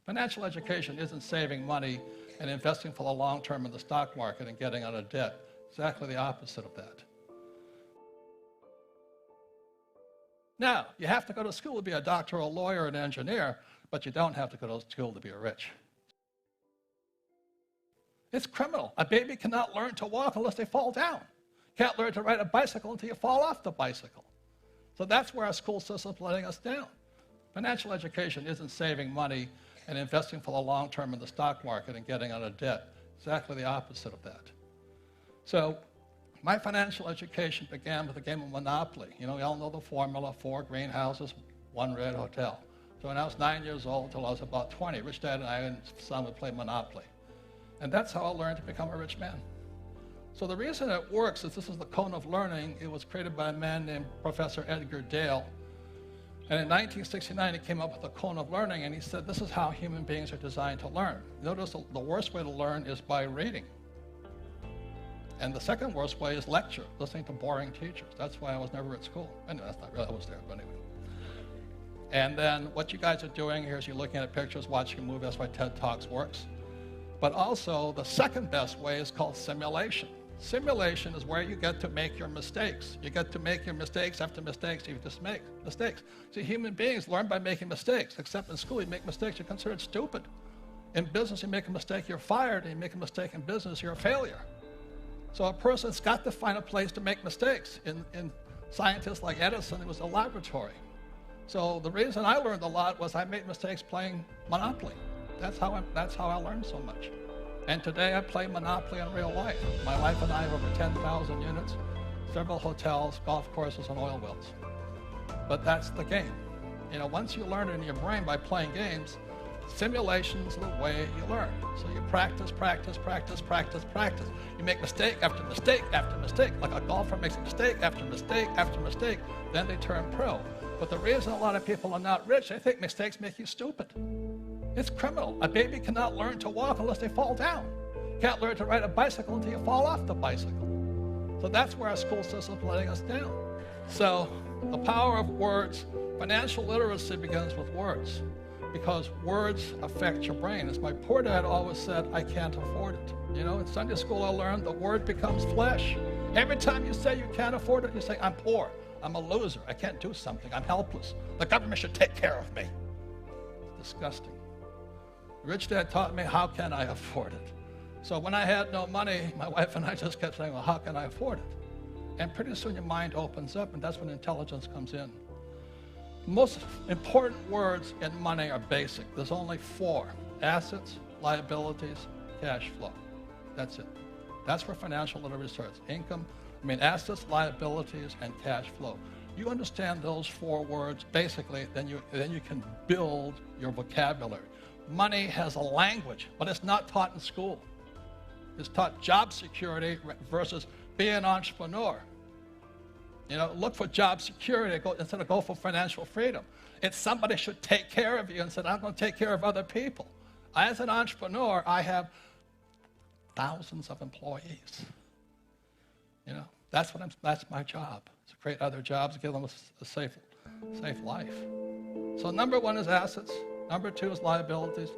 Financial education isn't saving money and investing for the long term in the stock market and getting out of debt. Exactly the opposite of that. Now, you have to go to school to be a doctor, a lawyer, or an engineer, but you don't have to go to school to be rich. It's criminal. A baby cannot learn to walk unless they fall down. Can't learn to ride a bicycle until you fall off the bicycle. So that's where our school system's letting us down. Financial education isn't saving money and investing for the long term in the stock market and getting out of debt. Exactly the opposite of that. So my financial education began with a game of Monopoly. You know, we all know the formula: 4 greenhouses, 1 red hotel. So when I was 9 years old until I was about 20, Rich Dad and I and son would play Monopoly. And that's how I learned to become a rich man. So the reason it works is this is the cone of learning. It was created by a man named Professor Edgar Dale. And in 1969, he came up with the cone of learning, and he said, this is how human beings are designed to learn. Notice the worst way to learn is by reading. And the second worst way is lecture, listening to boring teachers. That's why I was never at school. Anyway, that's not really, I was there, but anyway. And then what you guys are doing here is you're looking at pictures, watching a movie. That's why TED Talks works. But also, the second best way is called simulation. Simulation is where you get to make your mistakes. You get to make your mistakes after mistakes. You just make mistakes. See, human beings learn by making mistakes, except in school you make mistakes, you're considered stupid. In business, you make a mistake, you're fired, and you make a mistake in business, you're a failure. So a person's got to find a place to make mistakes. In scientists like Edison, it was a laboratory. So the reason I learned a lot was I made mistakes playing Monopoly. That's how I learned so much. And today I play Monopoly in real life. My wife and I have over 10,000 units, several hotels, golf courses, and oil wells. But that's the game. You know, once you learn it in your brain by playing games, simulation's the way you learn. So you practice, practice, practice, practice, practice. You make mistake after mistake after mistake. Like a golfer makes mistake after mistake after mistake, then they turn pro. But the reason a lot of people are not rich, they think mistakes make you stupid. It's criminal. A baby cannot learn to walk unless they fall down. Can't learn to ride a bicycle until you fall off the bicycle. So that's where our school system's letting us down. So the power of words, financial literacy begins with words, because words affect your brain. As my poor dad always said, I can't afford it. You know, in Sunday school I learned the word becomes flesh. Every time you say you can't afford it, you say, I'm poor, I'm a loser, I can't do something, I'm helpless. The government should take care of me. It's disgusting. Rich Dad taught me, how can I afford it? So when I had no money, my wife and I just kept saying, well, how can I afford it? And pretty soon your mind opens up, and that's when intelligence comes in. Most important words in money are basic. There's only 4: assets, liabilities, cash flow. That's it. That's where financial literacy starts. Assets, liabilities, and cash flow. You understand those 4 words basically, then you can build your vocabulary. Money has a language, but it's not taught in school. It's taught job security versus being an entrepreneur. You know, look for job security instead of go for financial freedom. It's somebody should take care of you instead I'm going to take care of other people. As an entrepreneur, I have thousands of employees. You know, that's my job. To create other jobs, give them a safe life. So number 1 is assets. Number 2 is liabilities,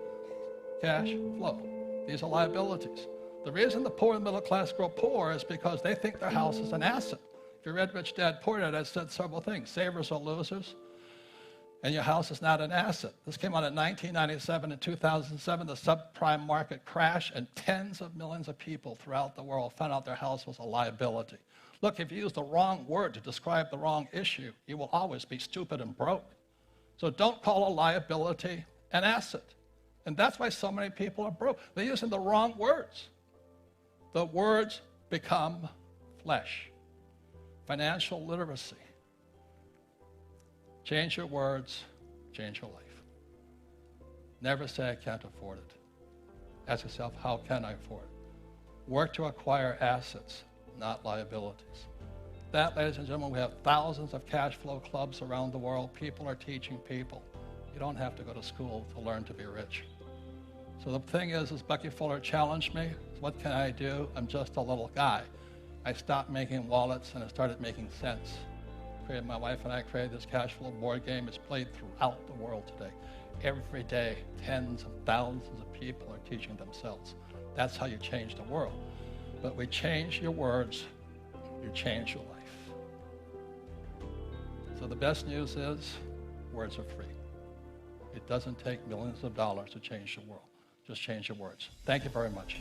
cash flow. These are liabilities. The reason the poor and middle class grow poor is because they think their house is an asset. If you read Rich Dad, Poor Dad, I said several things. Savers are losers, and your house is not an asset. This came out in 1997 and 2007. The subprime market crashed, and tens of millions of people throughout the world found out their house was a liability. Look, if you use the wrong word to describe the wrong issue, you will always be stupid and broke. So don't call a liability an asset. And that's why so many people are broke. They're using the wrong words. The words become flesh. Financial literacy. Change your words, change your life. Never say I can't afford it. Ask yourself, how can I afford it? Work to acquire assets, not liabilities. That, ladies and gentlemen, we have thousands of cash flow clubs around the world. People are teaching people. You don't have to go to school to learn to be rich. So the thing is Bucky Fuller challenged me. What can I do? I'm just a little guy. I stopped making wallets and I started making cents. My wife and I created this cash flow board game. It's played throughout the world today. every day, tens of thousands of people are teaching themselves. That's how you change the world. But we change your words, you change your life. So the best news is words are free. It doesn't take millions of dollars to change the world. Just change your words. Thank you very much.